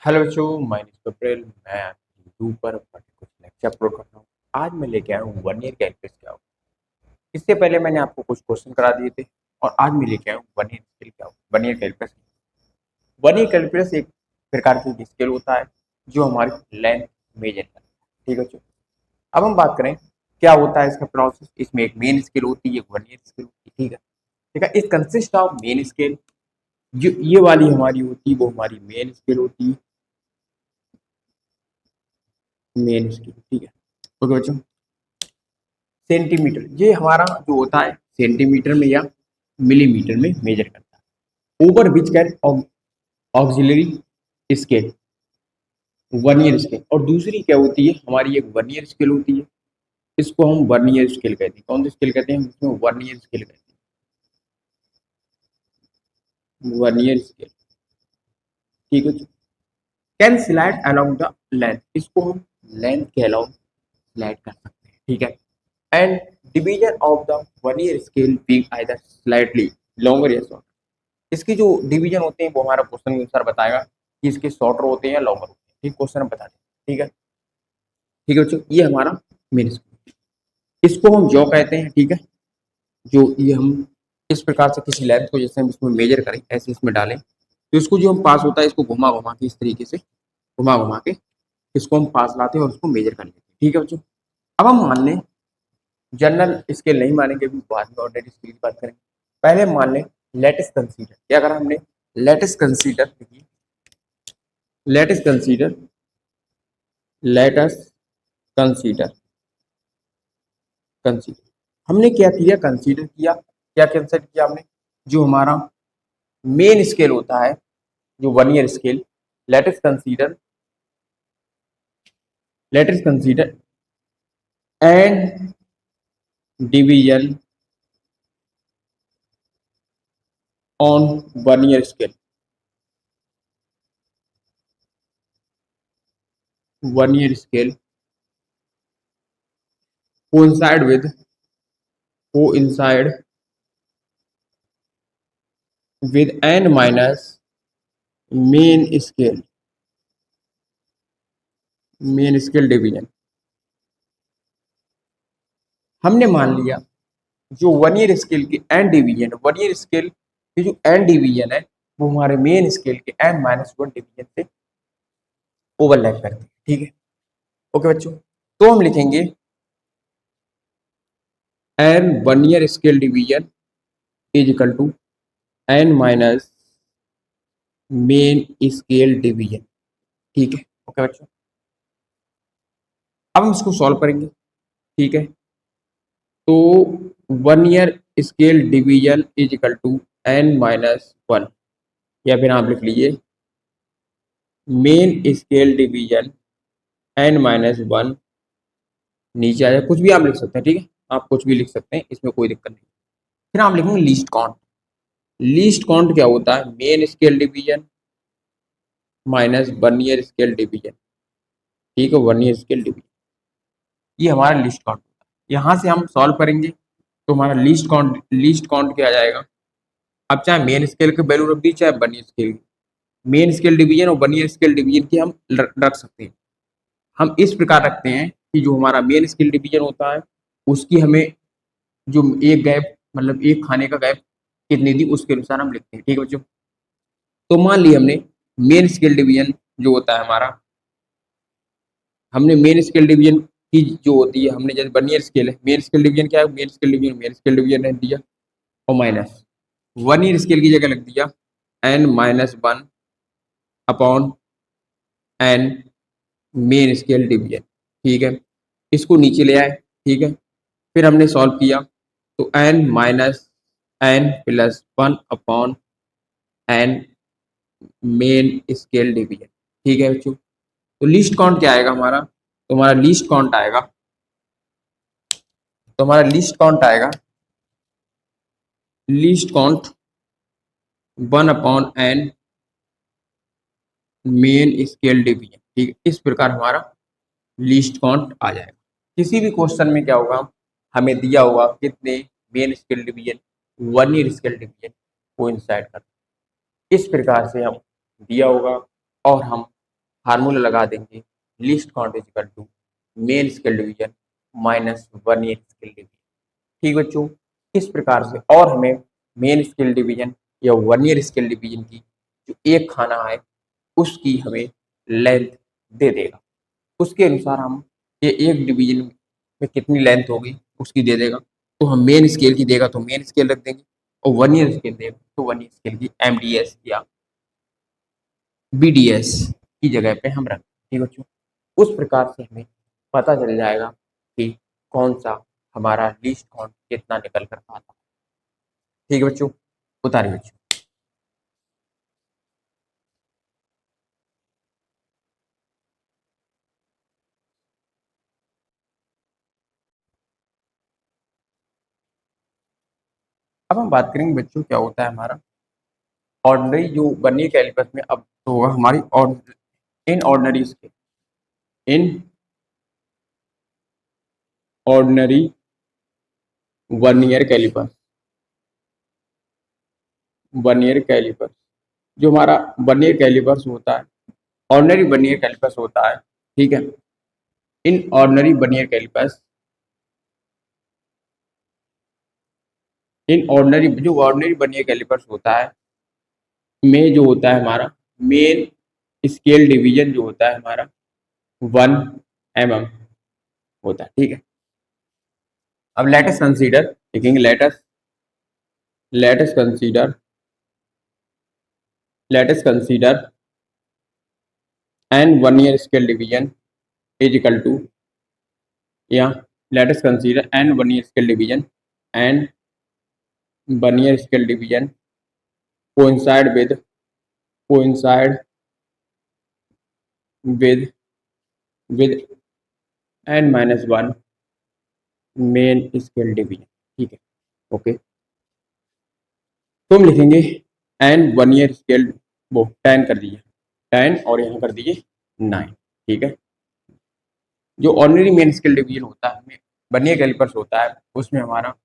Hello बच्चों, my name is Kapil. मैं YouTube पर कुछ लेक्चर अपलोड करता हूँ। आज मैं लेके आया हूँ 1 ईयर कैलकुलस क्या होता है। इससे पहले मैंने आपको कुछ क्वेश्चन करा दिए थे और आज मैं लेके आया हूँ 1 ईयर स्केल क्या होता है। 1 ईयर कैलकुलस 1 ईयर कैलकुलस एक प्रकार की स्केल होता है जो हमारी लेंथ मेजर करता है। ठीक है बच्चों, अब हम बात करें क्या होता है इसका प्रोसेस। इसमें एक मेन स्केल होती है, एक 1 ईयर स्केल होती है। ठीक है, ठीक है। It consist of main scale. जो ये वाली हमारी होती है वो हमारी मेन स्केल होती है, मेन स्केल। ठीक है, ओके बच्चों। सेंटीमीटर ये हमारा जो होता है सेंटीमीटर में या मिलीमीटर में मेजर करता है। Over which can auxiliary scale 1 ear scale. और दूसरी क्या होती है हमारी, एक 1 ईयर स्केल होती है। इसको हम 1 ईयर स्केल कहते हैं। कौन सी स्केल कहते हैं? इसमें 1 ईयर स्केल कहते हैं, 1 ईयर स्केल। ठीक है, can slide along the length. इसको हम लेंथ के अलाउंग स्लाइड कर सकते हैं। ठीक है, and division of the 1 ear scale being either slightly longer या शॉर्टर। इसकी जो डिवीजन होते हैं वो हमारा क्वेश्चन के अनुसार बताएगा कि इसके शॉर्टर होते हैं या लॉन्गर होते हैं। ठीक, क्वेश्चन हम बता दें। ठीक है, ठीक है बच्चों, ये हमारा मेन स्केल। इसको हम जॉ कहते हैं। ठीक है, जो ये हम इस प्रकार से किसी लेंथ को जैसे हम इसमें मेजर करें ऐसे इसमें डालें तो इसको जो हम पास होता है इसको घुमा घुमा के इस तरीके से घुमा घुमा के इसको हम पास लाते हैं और उसको मेजर कर लेते हैं। ठीक है बच्चों, अब हम मान लें जनरल स्केल नहीं मानेंगे, भी बाद में ऑर्डिनरी स्केल की बात करेंगे। पहले मान लें लेटेस्ट कंसीडर। क्या अगर हमने latest consider, latest consider, latest consider, consider हमने क्या किया, कंसीडर किया। क्या कंसीडर किया हमने? जो हमारा मेन स्केल होता है, जो 1 ear scale, latest consider, latest consider and division on 1 ear scale. 1 ear scale coincide with, coincide with n minus main scale, main scale division. हमने मान लिया जो 1 ईयर स्केल के एन डिवीजन, 1 ईयर स्केल की जो एन डिवीजन है वो हमारे मेन स्केल के एन माइनस 1 डिवीजन से ओवरलैप करते हैं। ठीक है, ओके बच्चों, तो हम लिखेंगे N 1 ear scale division is equal to n minus main scale division. ठीक है, ओके बच्चों, अब हम इसको सॉल्व करेंगे। ठीक है, तो 1 ear scale division is equal to n minus 1, या फिर आप लिख लीजिए main scale division n minus 1। नीचे आ जाए, कुछ भी आप लिख सकते हैं। ठीक है, आप कुछ भी लिख सकते हैं, इसमें कोई दिक्कत नहीं। फिर आप लिखेंगे लीस्ट काउंट। लीस्ट काउंट क्या होता है? Main scale division minus 1 ear scale division. ठीक है, 1 ईयर स्केल डिवीजन, ये हमारा लिस्ट काउंट होता है। यहाँ से हम सॉल्व करेंगे तो हमारा लिस्ट काउंट क्या आ जाएगा? अब चाहे मेन स्केल की वैल्यू रख दी, चाहे 1 ईयर स्केल की। मेन स्केल डिवीजन और 1 ईयर स्केल डिवीजन की हम रख सकते हैं। हम इस प्रकार रखते हैं कि जो हमारा मेन स्केल डिवीजन होता है उसकी हमें जो एक गैप, मतलब एक खाने का गैप कितनी थी उसके अनुसार हम लिखते हैं। ठीक है बच्चों, तो मान लिया हमने मेन स्केल डिवीजन जो होता है हमारा, हमने मेन स्केल डिवीजन की जो होती है, हमने जैसे 1 ईयर स्केल है, मेन स्केल डिवीजन क्या है? मेन स्केल डिवीजन ने दिया और माइनस 1 ईयर स्केल की जगह लग दिया n minus 1 upon n main scale division. ठीक है, इसको नीचे ले आए। ठीक है, फिर हमने सॉल्व किया तो n minus n plus 1 upon n main scale division. ठीक है बच्चों, तो लिस्ट काउंट क्या आएगा हमारा? तो हमारा लिस्ट काउंट आएगा, तो हमारा लिस्ट काउंट आएगा, least count 1 upon n main scale division. ठीक है, इस प्रकार हमारा लिस्ट काउंट आ जाएगा। किसी भी क्वेश्चन में क्या होगा, हमें दिया होगा कितने main scale division, 1 ear scale division coincide करते हैं। इस प्रकार से हम दिया होगा और हम फार्मूला लगा देंगे, least count is equal to main scale division minus vernier scale division. ठीक बच्चों, इस प्रकार से और हमें मेन स्केल डिवीजन या वर्नियर स्केल डिवीजन की जो एक खाना है उसकी हमें लेंथ दे देगा। उसके अनुसार हम ये एक डिवीजन में कितनी लेंथ होगी उसकी दे देगा। तो हम मेन स्केल की देगा तो मेन स्केल रख देंगे, और वर्नियर स्केल देगा तो वर्नियर स्केल की एमडीएस या बीडीएस की जगह पे हम रख। ठीक बच्चों, उस प्रकार से हमें पता चल जाएगा कि कौन सा हमारा लीस्ट काउंट कितना निकल कर आता है। ठीक है बच्चों, उतारिए बच्चों। अब हम बात करेंगे बच्चों क्या होता है हमारा ऑर्डिनरी जो वर्नियर कैलिपर्स में। अब तो होगा हमारी in ordinary scale, in ordinary vernier caliper, vernier caliper जो हमारा वर्नियर कैलिपर्स होता है, ऑर्डिनरी वर्नियर कैलिपर्स होता है। ठीक है, in ordinary vernier calipers, in ordinary जो ऑर्डिनरी वर्नियर कैलिपर्स होता है में जो होता है हमारा मेन स्केल डिवीजन जो होता है हमारा 1 mm होता है। ठीक है, अब लेट अस कंसीडर, लिखेंगे let us consider, let us consider n vernier scale division is equal to, या let us consider n vernier scale division and vernier scale division coincide with, coincide with with n-1 main scale division. ठीक है, okay, तो हम लिखेंगे N vernier scale, वो 10 कर दीजिए, 10 और यहाँ कर दीजिए 9। ठीक है, जो ऑर्डिनरी मेन स्केल डिवीजन होता है वर्नियर कैलिपर्स होता है उसमें हमारा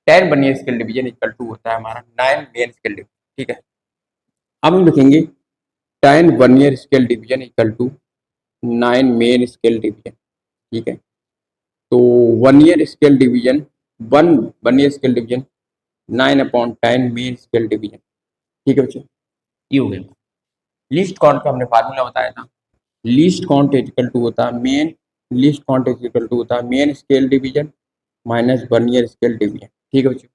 10 vernier scale division equal to होता है हमारा 9 मेन स्केल डिवीजन। ठीक है, अब हम लिखेंगे 10 vernier scale division equal to 9 main scale division. ठीक है, तो vernier scale division, one vernier scale division 9/10 main scale division. ठीक है बच्चों, ये हो गया। लीस्ट काउंट का हमने फार्मूला बताया था, लीस्ट काउंट इक्वल टू होता है main, least count equal to होता है main scale division minus vernier scale division. ठीक है बच्चों,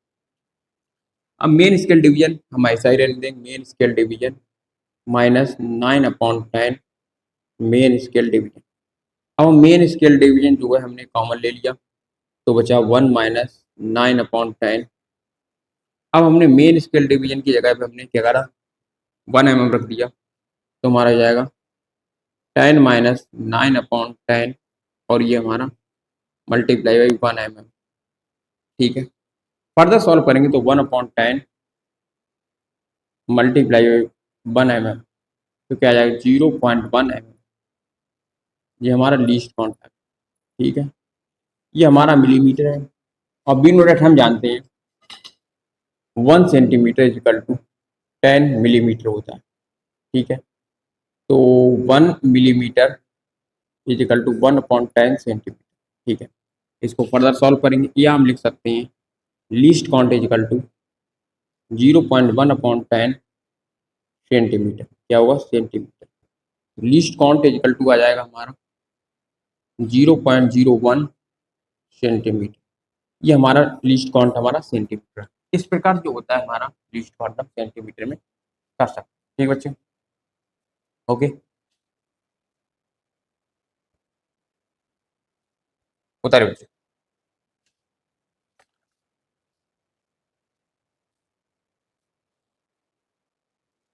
अब मेन स्केल डिवीजन हम ऐसा ही रहने देंगे, main scale division minus 9/10 main scale division. अब मेन स्केल डिवीजन जो है हमने कॉमन ले लिया तो बचा 1 माइनस 9/10। अब हमने मेन स्केल डिवीजन की जगह पे हमने क्या करा, 1 mm रख दिया तो हमारा हो जाएगा 10 माइनस 9/10 और ये हमारा मल्टीप्लाई बाई 1 mm। ठीक है, फर्दर सॉल्व करेंगे तो 1/10 मल्टीप्लाई बाई 1 mm तो क्या आ जाएगा 0.1 mm। ये हमारा लीस्ट काउंट है। ठीक है, ये हमारा मिलीमीटर है और बीन यूनिट हम जानते हैं 1 centimetre is equal to 10 millimetre होता है। ठीक है, तो 1 millimetre is equal to 1/10 centimetre. ठीक है, इसको फर्दर सॉल्व करेंगे या हम लिख सकते हैं least count is equal to 0.1/10 centimetre. क्या होगा, centimetre. Least count is equal to आ जाएगा हमारा 0.01 सेंटीमीटर। ये हमारा लीस्ट काउंट हमारा सेंटीमीटर। इस प्रकार जो होता है हमारा लीस्ट काउंट हम सेंटीमीटर में कर सकते हैं। ठीक बच्चे, ओके, उतारे बच्चे,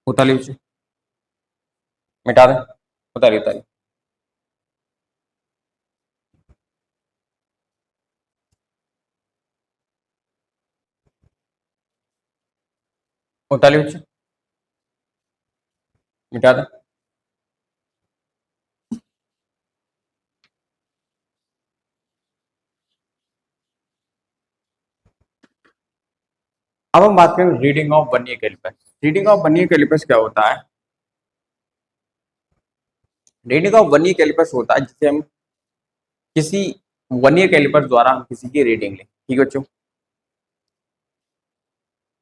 उतारे बच्चे, मिटा दें, उतारिए उतारिए, उतारिए बच्चे, मिटा दें। अब हम बात करें reading of vernier calipers. Reading of vernier calipers क्या होता है, रीडिंग ऑफ वर्नियर कैलिपर्स होता है जिसे हम किसी वर्नियर कैलिपर्स द्वारा हम किसी की रीडिंग लें। ठीक है बच्चों,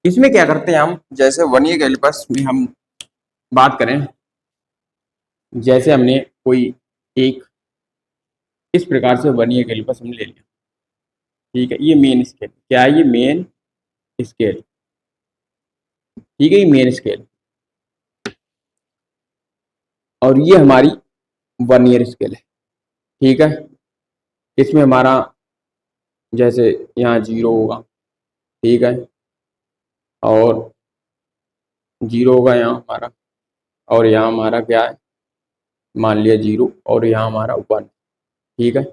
इसमें क्या करते हैं हम, जैसे वर्नियर कैलिपर्स में हम बात करें, जैसे हमने कोई एक इस प्रकार से वर्नियर कैलिपर्स हमने ले लिया। ठीक है, ये मेन स्केल, क्या है ये मेन स्केल। ठीक है, ये मेन स्केल और ये हमारी वर्नियर स्केल है। ठीक है, इसमें हमारा जैसे यहाँ 0 होगा। ठीक है, और 0 होगा यहाँ हमारा, और यहाँ हमारा क्या है, मान लिया 0, और यहाँ हमारा 1। ठीक है,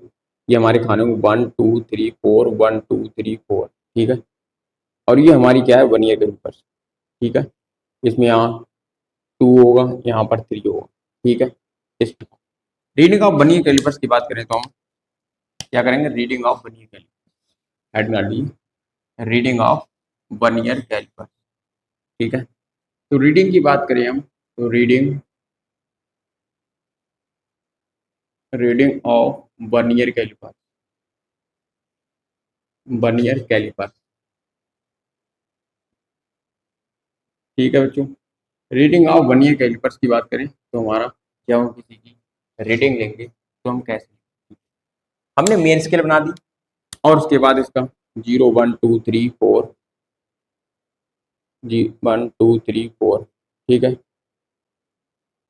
ये हमारे खाने में 1 2 3 4 1 2 3 4। ठीक है, और ये हमारी क्या है वर्नियर कैलिपर्स। ठीक है, इसमें यहाँ 2 होगा, यहाँ पर 3 होगा। ठीक है, इस रीडिंग ऑफ वर्नियर कैलिपर्स की बात करें तो हम क्या करेंगे, reading of vernier calipers head कर दी, रीडिंग ऑफ वर्नियर कैलिपर्स। ठीक है, तो रीडिंग की बात करें हम तो reading of vernier calipers, vernier calipers. ठीक है बच्चों, रीडिंग ऑफ वर्नियर कैलिपर्स की बात करें तो हमारा जब हम किसी की रीडिंग लेंगे तो हम कैसे, हमने मेन स्केल बना दी और उसके बाद इसका 0 1 2 3 4 जी 1 2 3 4। ठीक है,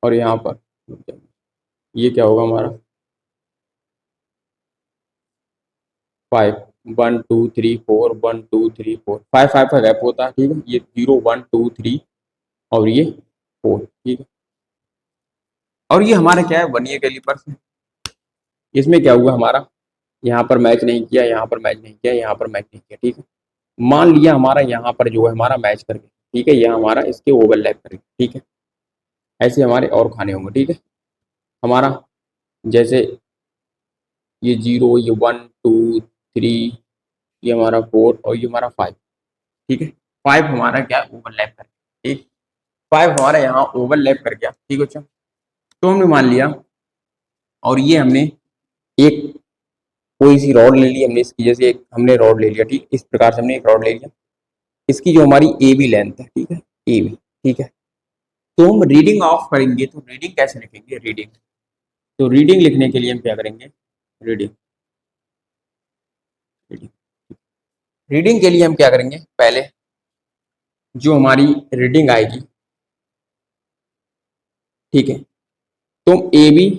और यहाँ पर ये क्या होगा हमारा 5 1 2 3 4 1 2 3 4 5 5 का गैप होता है। ठीक है, ये 0 1 2 3 और ये 4। ठीक है, और ये हमारा क्या है वर्नियर कैलिपर्स है। इसमें क्या हुआ हमारा, यहाँ पर मैच नहीं किया, यहाँ पर मैच नहीं किया, यहाँ पर मैच नहीं किया। ठीक है, मान लिया हमारा यहाँ पर जो है हमारा मैच करके, ठीक है, यह हमारा इसके ओवरलैप करेगा। ठीक है, ऐसे हमारे और खाने होंगे। ठीक है, हमारा जैसे ये 0 ये 1 2 3 ये हमारा 4 और ये हमारा 5। ठीक है, 5 हमारा क्या ओवरलैप कर, ठीक, 5 हमारा यहाँ ओवरलैप कर गया। ठीक है, अच्छा, तो हमने मान लिया और ये हमने एक कोई सी रॉड ले ली हमने, इसकी जैसे एक हमने रॉड ले लिया। ठीक, इस प्रकार से हमने एक रॉड ले लिया, इसकी जो हमारी ए बी लेंथ है। ठीक है, ए बी। ठीक है, तो हम रीडिंग ऑफ करेंगे तो रीडिंग कैसे लिखेंगे, रीडिंग, तो रीडिंग लिखने के लिए हम क्या करेंगे, रीडिंग, रीडिंग, रीडिंग के लिए हम क्या करेंगे, पहले जो हमारी रीडिंग आएगी, ठीक है, तो ए बी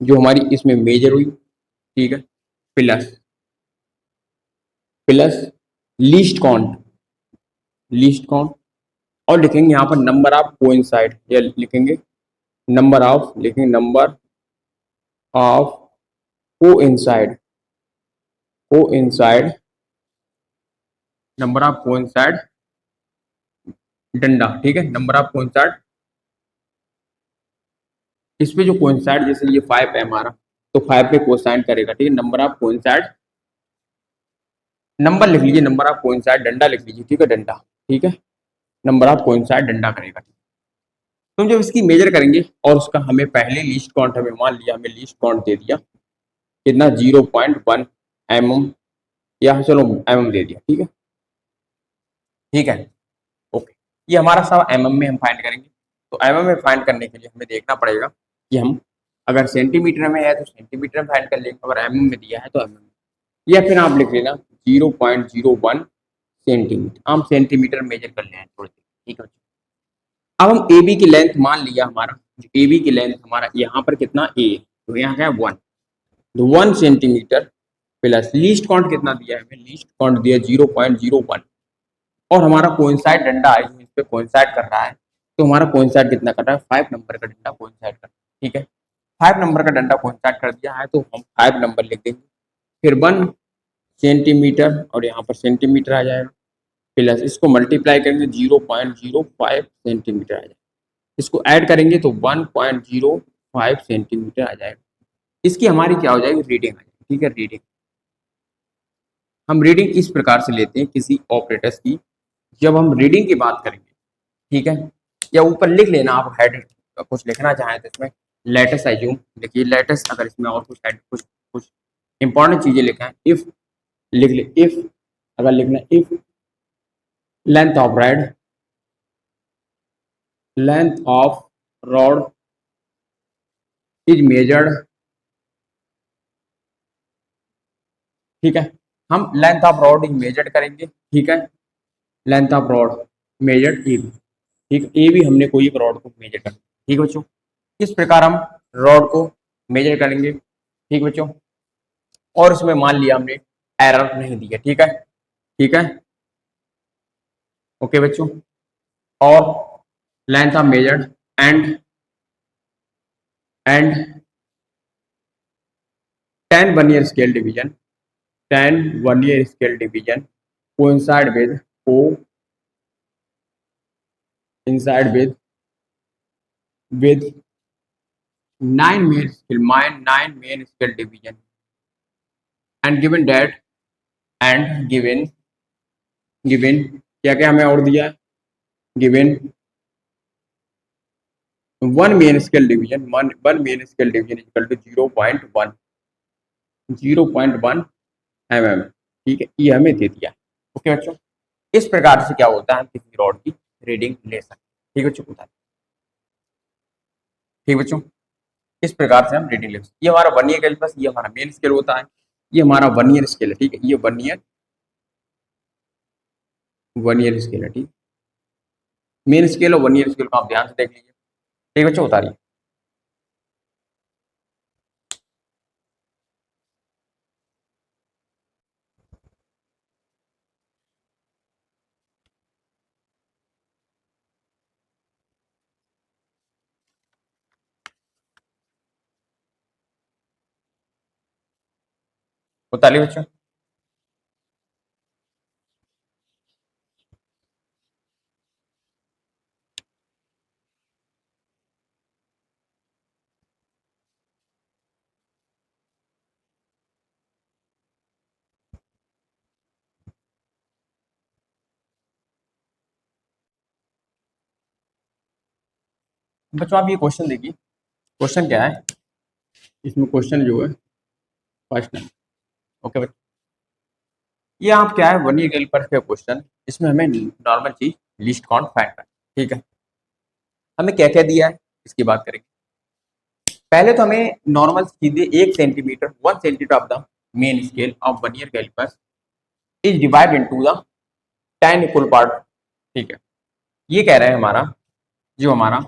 जो हमारी इसमें मेजर हुई, ठीक है, plus plus least count, least count, और लिखेंगे यहाँ पर नंबर ऑफ कोइंसाइड, या लिखेंगे नंबर ऑफ, लिखेंगे number of coincide, coincide, number of coincide डंडा। ठीक है, नंबर ऑफ कोइंसाइड, इस पे जो कोइंसाइड, जैसे ये 5 है हमारा तो 5 पे कोसाइन करेगा। ठीक है, नंबर ऑफ कोइंसाइड, नंबर लिख लीजिए, नंबर ऑफ कोइंसाइड डंडा लिख लीजिए। ठीक है, डंडा। ठीक है, नंबर ऑफ कोइंसाइड डंडा करेगा। तो हम जब इसकी मेजर करेंगे और उसका हमें पहले लीस्ट काउंट, हमें मान लिया हमें लीस्ट काउंट दे दिया कितना 0.1 mm, या चलो mm दे दिया। ठीक है, ठीक है, ओके, ये हमारा सब mm में हम फाइंड करेंगे। तो mm में फाइंड करने के लिए हमें देखना पड़ेगा कि हम अगर सेंटीमीटर में है तो सेंटीमीटर में फाइंड कर लेंगे, अगर mm में दिया है तो mm में, या फिर आप लिख लेना 0.01 सेंटीमीटर, हम सेंटीमीटर मेजर कर लें थोड़ी देर। ठीक है, अब हम ए बी की लेंथ मान लिया, हमारा जो ए बी की लेंथ हमारा यहाँ पर कितना ए, तो यहाँ क्या है 1, तो 1 सेंटीमीटर प्लस लीस्ट काउंट कितना दिया है हमें, लीस्ट काउंट दिया 0.01, और हमारा कोइंसाइड डंडा है जो इस पे कोइंसाइड कर रहा है, तो हमारा कोइंसाइड कितना कर रहा है, 5 नंबर का डंडा कोइंसाइड कर रहा है। ठीक है, 5 नंबर का डंडा कोइंसाइड कर दिया है तो हम 5 नंबर लिख देंगे, फिर 1 सेंटीमीटर और यहाँ पर सेंटीमीटर आ जाएगा, प्लस इसको मल्टीप्लाई करेंगे 0.05 सेंटीमीटर आ जाएगा, इसको ऐड करेंगे तो 1.05 सेंटीमीटर आ जाएगा। इसकी हमारी क्या हो जाएगी, रीडिंग आ जाएगी। ठीक है, रीडिंग हम रीडिंग इस प्रकार से लेते हैं किसी ऑपरेटर्स की, जब हम रीडिंग की बात करेंगे, ठीक है, या ऊपर लिख लेना आप हेड कुछ लिखना चाहें तो इसमें लेटेस्ट एज्यूम, देखिए लेटेस्ट, अगर इसमें और कुछ कुछ कुछ इंपॉर्टेंट चीजें लिखा है, इफ लिख ले, इफ अगर लिखना, if length of red, length of rod is measured, ठीक है, हम length of rod is measured करेंगे, ठीक है, length of rod measured A B, ठीक, ए भी हमने कोई एक रॉड को मेजर करना, ठीक है बच्चों। इस प्रकार हम रॉड को मेजर करेंगे, ठीक बच्चों, और इसमें मान लिया हमने एरर नहीं दिया, ठीक है, ठीक है, ओके बच्चों, और length of measured and 10 1 ear scale division, 10 1 ear scale division coincide with 9 main scale division and given क्या क्या हमें और दिया है, given one main scale division is equal to 0.1 mm, ठीक है, ये हमें दे दिया, ओके बच्चों। इस प्रकार से क्या होता है, हम किसी रॉड की रीडिंग ले सकते हैं, ठीक है बच्चों, ठीक बच्चों, इस प्रकार से हम रीडिंग ले सकते हैं। ये हमारा 1 ईयर कैलिपर्स, ये हमारा मेन स्केल होता है, ये हमारा 1 ईयर स्केल है, ठीक है, ये 1 ईयर स्केल है, ठीक, मेन स्केल और 1 ईयर स्केल को आप ध्यान से देख लीजिए, ठीक बच्चों, उतारिए। उतारिए बच्चों। बच्चों आप ये क्वेश्चन देखिए, क्वेश्चन क्या है इसमें, क्वेश्चन जो है फर्स्ट है, ओके बच्चों, ये आप क्या है 1 ईयर कैलिपर्स का क्वेश्चन, इसमें हमें नॉर्मल चीज लीस्ट काउंट फाइंड करना, ठीक है, हमें क्या क्या दिया है इसकी बात करेंगे। पहले तो हमें नॉर्मल चीजें 1 centimetre 1 centimetre of the main scale of 1 ear calipers is divide into the 10 equal part, ठीक है, ये कह रहे हैं हमारा जो हमारा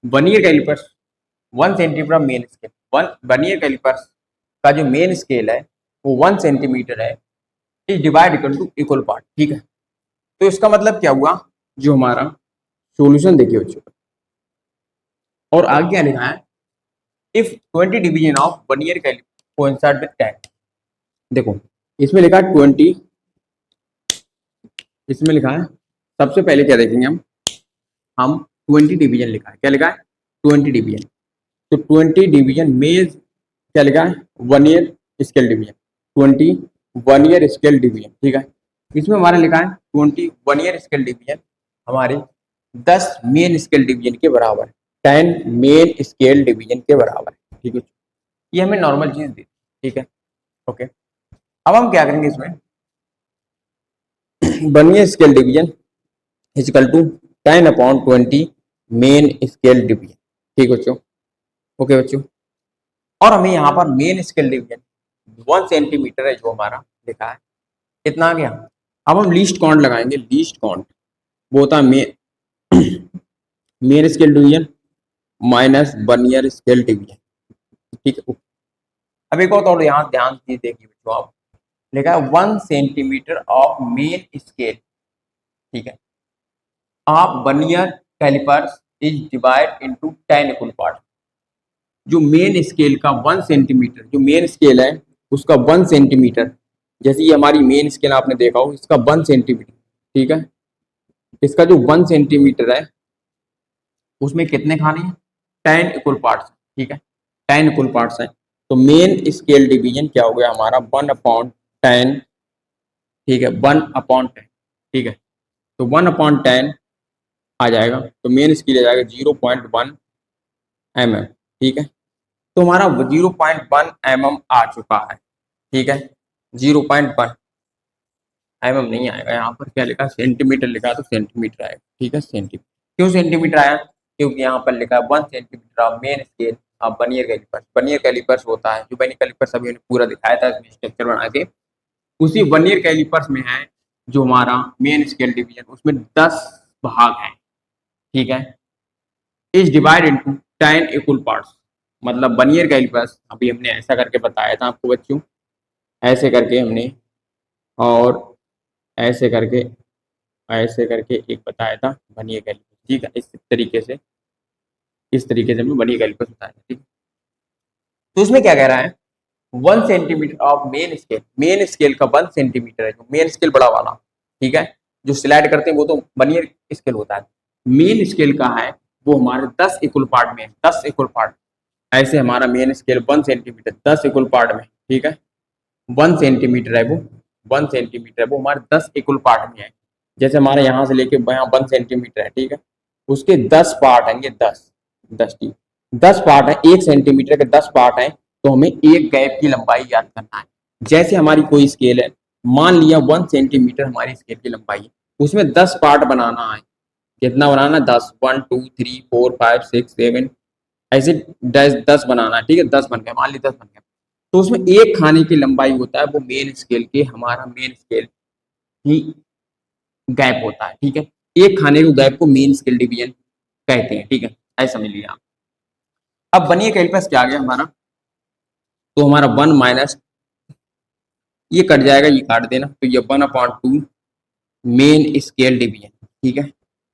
1 ear calipers 1 centimetre main scale, 1 ear calipers का जो मेन स्केल है वो 1 सेंटीमीटर है, is divide equal to equal part, ठीक है। तो इसका मतलब क्या हुआ, जो हमारा सॉल्यूशन देखिए बच्चों, और आगे क्या लिखा है, if 20 division of 1 ear calipers coincide with 10, देखो इसमें लिखा है 20, इसमें लिखा है, सबसे पहले क्या देखेंगे हम 20 डिवीजन लिखा है, क्या लिखा है 20 डिवीजन, तो 20 डिवीजन में क्या लिखा है 1 ear scale division, 20 1 ear scale division, ठीक है, इसमें हमारा लिखा है 20 1 ईयर स्केल डिवीजन हमारे 10 मेन स्केल डिवीजन के बराबर, 10 मेन स्केल डिवीजन के बराबर, ठीक है, ये हमें नॉर्मल चीज दी, ठीक है, ओके। अब हम क्या करेंगे इसमें 1 ear scale division is equal to 10/20 main scale division, ठीक बच्चों, ओके बच्चों, और हमें यहाँ पर मेन स्केल डिवीजन 1 सेंटीमीटर है जो हमारा लिखा है, कितना आ गया। अब हम लीस्ट काउंट लगाएंगे, लीस्ट काउंट वो होता है main scale division minus 1 ear scale division, ठीक है। अब एक और यहाँ ध्यान से देखिए बच्चों, आप लिखा है 1 सेंटीमीटर ऑफ मेन स्केल, ठीक है, of 1 ear calipers is divide into 10 equal part, जो मेन स्केल का 1 सेंटीमीटर, जो मेन स्केल है उसका 1 सेंटीमीटर, जैसे ये हमारी मेन स्केल आपने देखा हो, इसका 1 सेंटीमीटर, ठीक है, इसका जो 1 सेंटीमीटर है उसमें कितने खाने हैं 10 इक्वल पार्ट्स, ठीक है, 10 इक्वल पार्ट्स है, तो मेन स्केल डिवीजन क्या हो गया हमारा 1/10, ठीक है, 1/10, ठीक है, तो 1/10 आ जाएगा, तो मेन स्केल आ जाएगा 0.1 mm, ठीक है, तो हमारा 0.1 mm आ चुका है, ठीक है। 0.1 mm नहीं आएगा, यहाँ पर क्या लिखा, सेंटीमीटर लिखा तो सेंटीमीटर आएगा, ठीक है। सेंटीमीटर, क्यों सेंटीमीटर आया, क्योंकि यहाँ पर लिखा है 1 centimetre of main scale of vernier calipers. Vernier calipers होता है, जो वर्नियर कैलिपर्स अभी पूरा दिखाया था इसमें स्ट्रक्चर बना के, उसी वर्नियर कैलिपर्स में है जो हमारा मेन स्केल डिवीजन, उसमें 10 भाग हैं, ठीक है। Is divide into 10 equal parts. मतलब वर्नियर कैलिपर्स अभी हमने ऐसा करके बताया था आपको बच्चों, ऐसे करके हमने, और ऐसे करके, ऐसे करके एक बताया था वर्नियर कैलिपर्स, ठीक है। इस तरीके से हमने वर्नियर कैलिपर्स बताया, ठीक है। तो उसमें क्या कह रहा है, 1 सेंटीमीटर ऑफ मेन स्केल का 1 सेंटीमीटर है, जो मेन स्केल बड़ा वाला, ठीक है। जो स्लाइड करते हैं वो तो वर्नियर स्केल होता है, मेन स्केल का है वो हमारे 10 इक्वल पार्ट में है, 10 इक्वल पार्ट। ऐसे हमारा main scale 1 centimetre 10 equal part में, ठीक है। 1 सेंटीमीटर है वो, 1 सेंटीमीटर है वो हमारे 10 इक्वल पार्ट में है। जैसे हमारे यहाँ से लेके यहाँ 1 सेंटीमीटर है, ठीक है, उसके 10 पार्ट हैं, ये 10 ठीक, 10 पार्ट है, 1 सेंटीमीटर के 10 पार्ट है, तो हमें एक गैप की लंबाई याद करना है। जैसे हमारी कोई स्केल है, मान लिया 1 सेंटीमीटर हमारी स्केल की लंबाई है, उसमें 10 पार्ट बनाना है। कितना बनाना है, 10, 1 2 3 4 5 6 7, ऐसे 10 बनाना है, ठीक है। 10 बन गया, मान ली 10 बन गया, तो उसमें एक खाने की लंबाई होता है, वो मेन स्केल के, हमारा मेन स्केल ही गैप होता है, ठीक है। एक खाने के गैप को मेन स्केल डिवीजन कहते हैं, ठीक है। ऐसा समझ लिया आप। अब बनिए कैलकुलस क्या आ गया हमारा, तो हमारा 1 माइनस, ये कट जाएगा, ये काट देना, तो ये 1/2 मेन स्केल डिवीजन, ठीक है।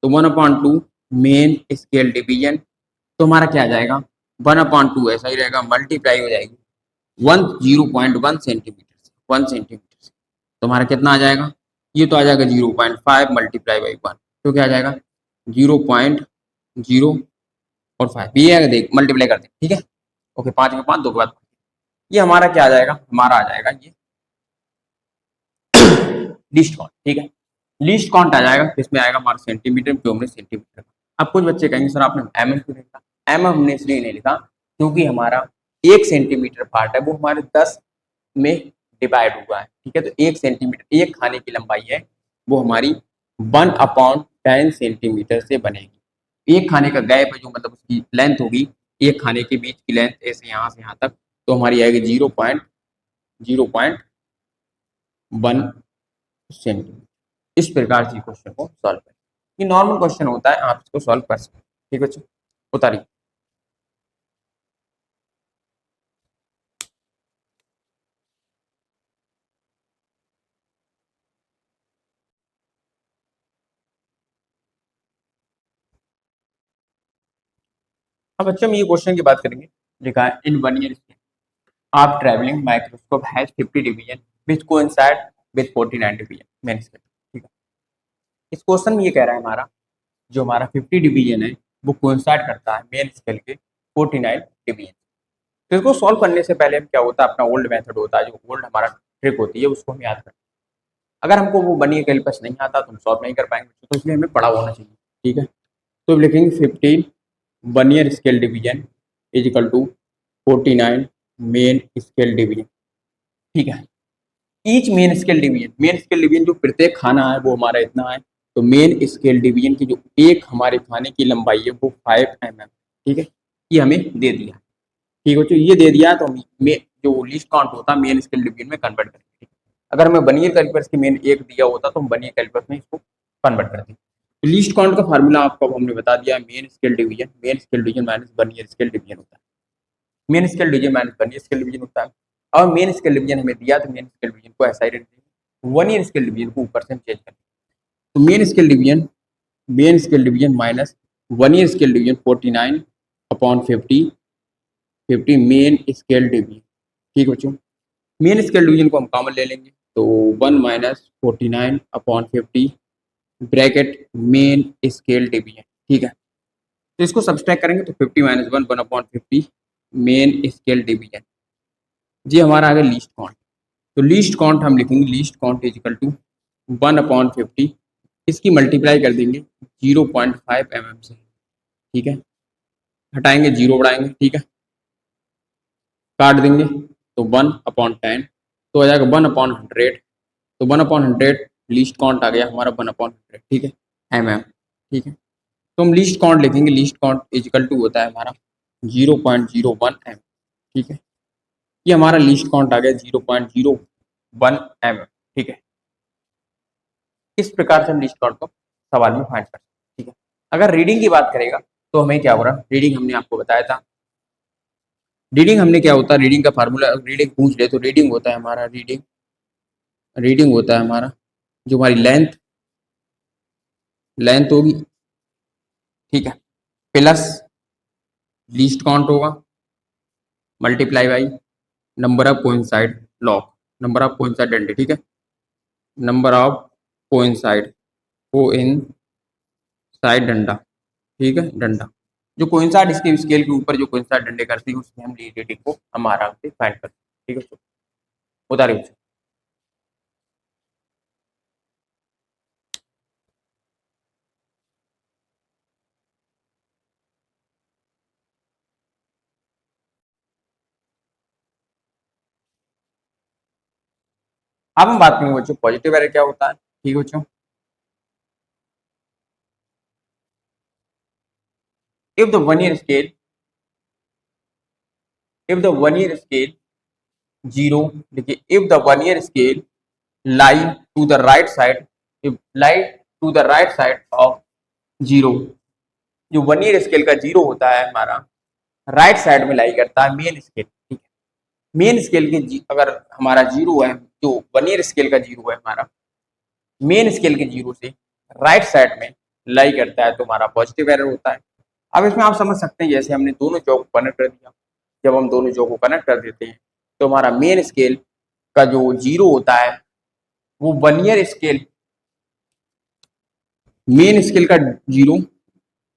तो 1/2 मेन स्केल डिवीजन, तो हमारा क्या आ जाएगा, 1/2 ऐसा ही रहेगा, मल्टीप्लाई हो जाएगी 0.1 सेंटीमीटर से, 1 सेंटीमीटर से, तो हमारा कितना आ जाएगा, ये तो आ जाएगा 0.5 मल्टीप्लाई बाई 1, तो क्या आ जाएगा 0.0 और 5, ये आएगा, देख मल्टीप्लाई करते हैं, ठीक है। ओके, 5 में 5, 2 के बाद ये हमारा क्या आ जाएगा, हमारा आ जाएगा ये लीस्ट काउंट, ठीक है। लीस्ट काउंट आ जाएगा, किसमें आएगा, हमारा सेंटीमीटर, जो हमने सेंटीमीटर। अब कुछ बच्चे कहेंगे सर आपने एम क्यों नहीं लिखा, एम हमने इसलिए नहीं लिखा क्योंकि हमारा 1 सेंटीमीटर पार्ट है, वो हमारे 10 में डिवाइड हुआ है, ठीक है। तो 1 सेंटीमीटर, एक खाने की लंबाई है, वो हमारी 1/10 सेंटीमीटर से बनेगी। एक खाने का गैप है, जो मतलब उसकी लेंथ होगी, एक खाने के बीच की लेंथ ऐसे यहाँ से यहाँ तक, तो हमारी आएगी 0.1 सेंटीमीटर। इस प्रकार से क्वेश्चन को सॉल्व करें। ये नॉर्मल क्वेश्चन होता है, आप इसको सॉल्व कर सकते हैं, ठीक है बच्चों। उतारिए। अब बच्चों हम ये क्वेश्चन की बात करेंगे, लिखा है इन 1 ईयर आप travelling microscope has 50 division which coincide with 49 division main scale, ठीक है। इस क्वेश्चन में ये कह रहा है हमारा जो हमारा 50 डिवीजन है वो कोइंसाइड करता है मेन स्केल के 49 डिवीजन। तो इसको सॉल्व करने से पहले हम क्या होता है, अपना ओल्ड मेथड होता है, जो ओल्ड हमारा ट्रिक होती है, उसको हम याद करते हैं। अगर हमको वो बनी कैलकुलस नहीं आता तो हम सॉल्व नहीं कर पाएंगे, तो इसलिए हमें पढ़ा होना चाहिए, ठीक है। तो लिखेंगे 15 vernier scale division is equal to 49 main scale division, ठीक है। ईच मेन स्केल डिवीजन जो प्रत्येक खाना है वो हमारा इतना है, तो मेन स्केल डिवीजन की जो एक हमारे खाने की लंबाई है वो 5 mm, ठीक है। ये हमें दे दिया, ठीक है। तो ये दे दिया तो हम जो लीस्ट काउंट होता है मेन स्केल डिवीजन में कन्वर्ट करेंगे। अगर हमें वर्नियर कैलिपर्स की मेन एक दिया होता तो हम वर्नियर कैलिपर्स में इसको कन्वर्ट करते। तो लीस्ट काउंट का फार्मूला आपको हमने बता दिया, main scale division minus vernier scale division होता है, main scale division minus vernier scale division होता है। और मेन स्केल डिवीजन हमें दिया तो मेन स्केल डिवीजन को ऐसा ही रख देंगे, वर्नियर स्केल डिवीजन को ऊपर से हम चेंज करेंगे। तो main scale division minus vernier scale division 49/50 main scale division, ठीक है बच्चों। मेन स्केल डिवीजन को हम कॉमन ले लेंगे, तो 1 minus 49/50 bracket main scale division, ठीक है। तो इसको सब्सट्रैक्ट करेंगे तो 50 माइनस 1 1/50 मेन स्केल डिवीजन, ये हमारा आ गया लीस्ट काउंट। तो लीस्ट काउंट हम लिखेंगे, least count is equal to 1/50, इसकी मल्टीप्लाई कर देंगे 0.5 mm से, ठीक है। हटाएंगे 0 बढ़ाएंगे, ठीक है। काट देंगे तो 1/10 तो आ जाएगा 1/100। तो 1/100 लीस्ट काउंट आ गया हमारा 1/100, ठीक है, mm, ठीक है। तो हम लीस्ट काउंट लिखेंगे, लीस्ट काउंट इजिकल टू होता है हमारा 0.01 m, ठीक है। ये हमारा लीस्ट काउंट आ गया 0.01 mm, ठीक है। इस प्रकार से हम लीस्ट काउंट को सवाल में फाइंड कर सकते हैं, ठीक है। अगर रीडिंग की बात करेगा तो हमें क्या हो रहा है, रीडिंग हमने आपको बताया था। रीडिंग हमने क्या होता है, रीडिंग का फार्मूला रीडिंग पूछ ले तो रीडिंग होता है हमारा, रीडिंग होता है हमारा जो हमारी लेंथ लेंथ होगी, ठीक है, प्लस लीस्ट काउंट होगा multiply by number of coincide log, number of coincide डंडे, ठीक है, नंबर ऑफ कोइंसाइड कोइंसाइड डंडा, ठीक है, डंडा जो कोइंसाइड इसके स्केल के ऊपर जो कोइंसाइड डंडे करती है उसमें हम रीडिंग को हम आराम से फाइंड करते हैं, ठीक है। बता रहे हो अब हम बात करेंगे बच्चों पॉजिटिव एरर क्या होता है, ठीक है बच्चों। If the vernier scale if the vernier scale zero, देखिए if the vernier scale lie to the right side, if lie to the right side of zero, जो vernier scale का zero होता है हमारा right side में लाई करता है main scale, ठीक है। मेन स्केल के अगर हमारा जीरो है, जो वन ईयर स्केल का जीरो है हमारा मेन स्केल के जीरो से राइट साइड में लाई करता है तो हमारा पॉजिटिव एरर होता है। अब इसमें आप समझ सकते हैं जैसे हमने दोनों चौक को कनेक्ट कर दिया, जब हम दोनों चौक को कनेक्ट कर देते हैं तो हमारा मेन स्केल का जो जीरो होता है वो one year scale main scale का जीरो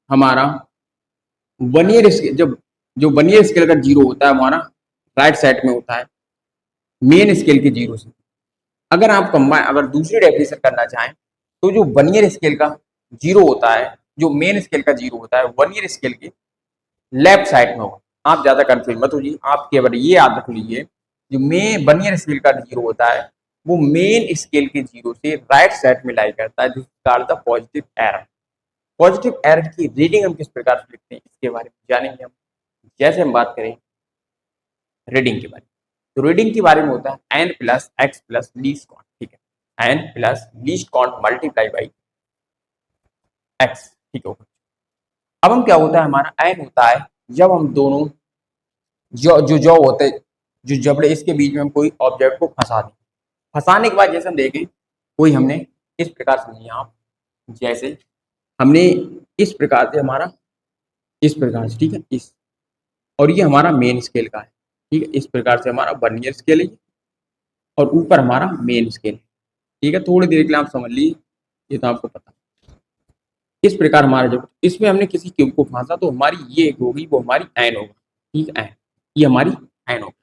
हमारा वन ईयर स्केल, जब जो वन ईयर स्केल का जीरो होता है हमारा राइट साइड में होता है मेन स्केल के जीरो से। अगर आप कंबाइन अगर दूसरी डेफिनेशन करना चाहें तो जो वन ईयर स्केल का जीरो होता है, जो मेन स्केल का जीरो होता है वन ईयर स्केल के लेफ्ट साइड में होगा। आप ज्यादा कंफ्यूज मत होइए, आप केवल ये याद रख लीजिए जो मे वन ईयर स्केल का जीरो होता है वो मेन स्केल के जीरो से राइट साइड में लाई करता है, this called the positive error. Positive error की रीडिंग हम किस प्रकार से लिखते हैं इसके बारे में जानेंगे हम। जैसे हम बात करें रीडिंग के बारे में तो रीडिंग के बारे में होता है n plus x plus least count, ठीक है, n plus least count multiply by x, ठीक है। अब हम क्या होता है हमारा एन होता है जब हम दोनों जो होते जो जबड़े इसके बीच में हम कोई ऑब्जेक्ट को फंसा दें, फंसाने के बाद जैसे हम देखें कोई हमने इस प्रकार समझिए आप, जैसे हमने इस प्रकार से हमारा इस प्रकार से, ठीक है, इस और ये हमारा मेन स्केल का है, ठीक है, इस प्रकार से हमारा वन ईयर स्केल है और ऊपर हमारा मेन स्केल है, ठीक है। थोड़ी देर के लिए आप समझ लीजिए, ये तो आपको पता। इस प्रकार हमारा जब इसमें हमने किसी क्यूब को फांसा तो हमारी ये होगी वो हमारी एन होगा, ठीक है, एन, ये हमारी एन होगी।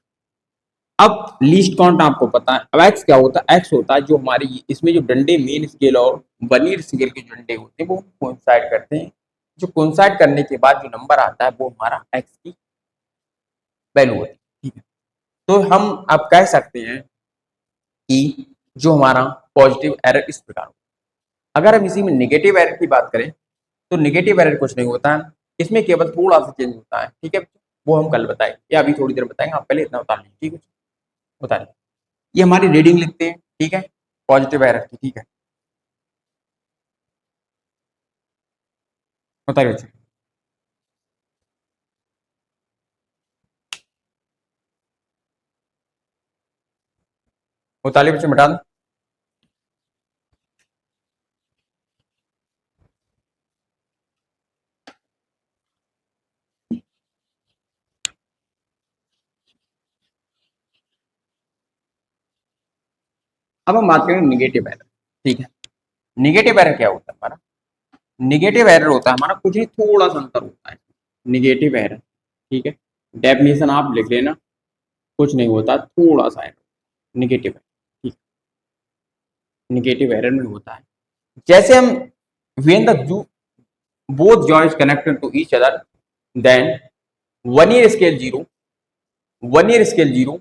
अब लीस्ट काउंट आपको पता है। अब एक्स क्या होता है, एक्स होता है जो हमारी इसमें जो डंडे मेन स्केल और वन ईयर स्केल के जो डंडे होते हैं वो कोइंसाइड करते हैं, जो कोइंसाइड करने के बाद जो नंबर आता है वो हमारा एक्स की वैल्यू होती है, ठीक है। तो हम अब कह सकते हैं कि जो हमारा पॉजिटिव एरर इस प्रकार होता है। अगर हम इसी में नेगेटिव एरर की बात करें तो नेगेटिव एरर कुछ नहीं होता है, इसमें केवल थोड़ा सा चेंज होता है, ठीक है, वो हम कल बताएंगे या अभी थोड़ी देर बताएंगे, आप पहले इतना बता लीजिए, ठीक है, बता लीजिए। ये हमारी रीडिंग लिखते हैं, ठीक है, पॉजिटिव एरर की, ठीक है, बताइए बच्चे। बताइए बच्चे, बता दो। अब हम बात करेंगे निगेटिव एरर, ठीक है। निगेटिव एरर क्या होता है हमारा, निगेटिव एरर होता है हमारा कुछ ही थोड़ा सा अंतर होता है, निगेटिव एरर, ठीक है, डेफिनेशन आप लिख लेना, कुछ नहीं होता, थोड़ा सा एरर निगेटिव है, ठीक, निगेटिव एरर में होता है जैसे हम when the both joints connected to each other then one year scale zero one year scale zero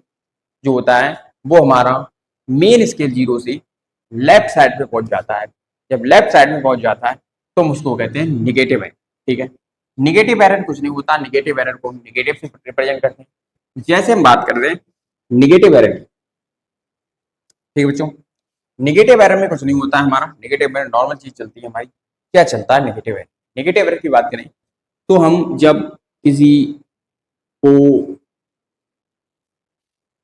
जो होता है वो हमारा मेन स्केल जीरो से लेफ्ट साइड पे पहुंच जाता है। जब लेफ्ट साइड में पहुंच जाता है तो हम उसको कहते हैं निगेटिव एरर। ठीक है, निगेटिव एरर कुछ नहीं होता, निगेटिव एरर को हम निगेटिव से रिप्रेजेंट करते हैं। जैसे हम बात कर रहे हैं निगेटिव एरर की, ठीक है बच्चों, निगेटिव एरर में कुछ नहीं होता है हमारा, निगेटिव एरर नॉर्मल चीज चलती है हमारी। क्या चलता है निगेटिव एरर? निगेटिव एरर की बात करें तो हम जब किसी को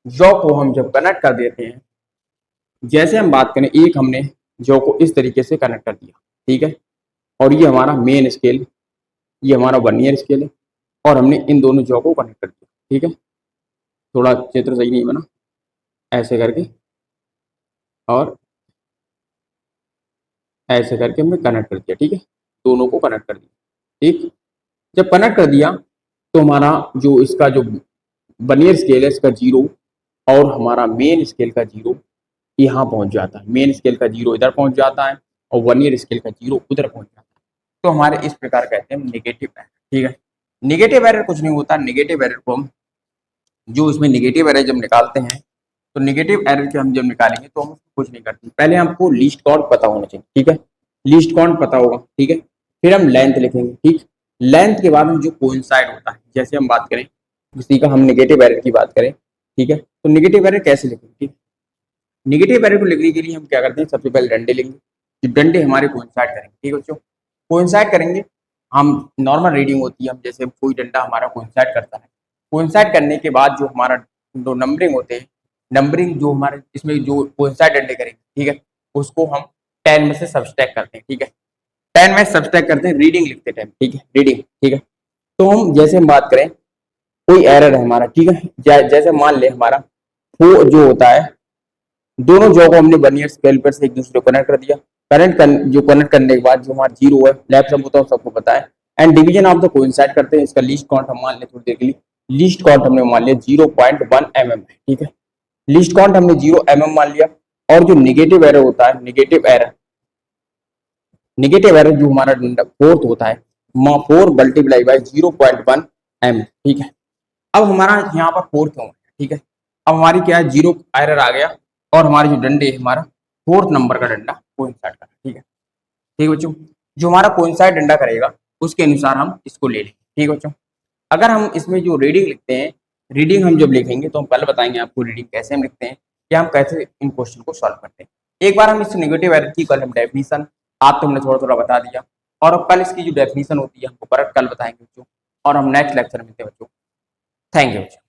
जॉ को हम जब कनेक्ट कर देते हैं, जैसे हम बात करें एक हमने जॉ को इस तरीके से कनेक्ट कर दिया, ठीक है, और ये हमारा मेन स्केल, ये हमारा वन ईयर स्केल है, और हमने इन दोनों जॉ को कनेक्ट कर दिया। ठीक है, थोड़ा चित्र सही नहीं बना, ऐसे करके और ऐसे करके हमने कनेक्ट कर दिया। ठीक है, दोनों को कनेक्ट कर दिया। ठीक, जब कनेक्ट कर दिया तो हमारा जो इसका जो वन ईयर स्केल है इसका जीरो और हमारा मेन स्केल का जीरो यहाँ पहुंच जाता है। मेन स्केल का जीरो इधर पहुंच जाता है और वन ईयर स्केल का जीरो उधर पहुंच जाता है। तो हमारे इस प्रकार कहते हैं निगेटिव एरर। ठीक है, निगेटिव एरर कुछ नहीं होता, निगेटिव एरर को हम जो इसमें निगेटिव एरर जब निकालते हैं तो निगेटिव एरर के हम जब निकालेंगे तो हम कुछ नहीं करते, पहले हमको लीस्ट काउंट पता होना चाहिए। ठीक है, लीस्ट काउंट पता होगा। ठीक है, फिर हम लेंथ लिखेंगे। ठीक, लेंथ के बाद हम जो कोइंसाइड होता है, जैसे हम बात करें किसी का हम निगेटिव एरर की बात करें, ठीक है, तो निगेटिव एरर कैसे लिखेंगे? ठीक, निगेटिव एरर को लिखने के लिए हम क्या करते हैं, सबसे पहले डंडे लेंगे, जो डंडे हमारे कोइंसाइड करेंगे। ठीक है बच्चों, कोइंसाइड करेंगे, हम नॉर्मल रीडिंग होती है, हम जैसे कोई डंडा हमारा कोइंसाइड करता है, कोइंसाइड करने के बाद जो हमारा जो नंबरिंग होते हैं, नंबरिंग जो हमारे इसमें जो कोइंसाइड डंडे करेंगे, ठीक है, उसको हम 10 में से सब्सट्रैक्ट करते हैं। ठीक है, 10 में सब्सट्रैक्ट करते हैं, रीडिंग लिखते हैं 10। ठीक है, रीडिंग। ठीक है, तो हम जैसे हम बात करें कोई एरर है हमारा, ठीक है, जैसे मान ले हमारा वो जो होता है दोनों जॉ को हमने वन ईयर स्केल पर से एक दूसरे को कनेक्ट कर दिया। जो कनेक्ट करने के बाद जो हमारा जीरो है लेफ्ट सब होता है सबको पता है, and division of the coincide करते हैं। इसका लीस्ट काउंट हम मान ले थोड़ी देर के लिए, लीस्ट काउंट हमने मान लिया 0.1 mm है। ठीक है, लीस्ट काउंट हमने 0 mm मान लिया। और जो निगेटिव एरर होता है, निगेटिव एरर जो हमारा फोर्थ होता है 4 मल्टीप्लाई बाय 0.1 mm। ठीक है, अब हमारा यहाँ पर फोर्थ क्यों है? ठीक है, अब हमारी क्या है, जीरो एरर आ गया और हमारे जो डंडे है हमारा फोर्थ नंबर का डंडा कोइंसाइड कर। ठीक है, ठीक बच्चों, जो हमारा कोइंसाइड डंडा करेगा उसके अनुसार हम इसको ले लेंगे। ठीक बच्चों, अगर हम इसमें जो रीडिंग लिखते हैं, रीडिंग हम जब लिखेंगे तो हम पहले बताएंगे आपको रीडिंग कैसे हम लिखते हैं या हम कैसे इन क्वेश्चन को सॉल्व करते हैं। एक बार हम इस नेगेटिव एरर की कल हम डेफिनेशन आप तो हमने थोड़ा थोड़ा बता दिया, और अब कल इसकी जो डेफिनेशन होती है हमको करेक्ट कल बताएंगे बच्चों, और हम नेक्स्ट लेक्चर में मिलते हैं बच्चों। थैंक यू बच्चों।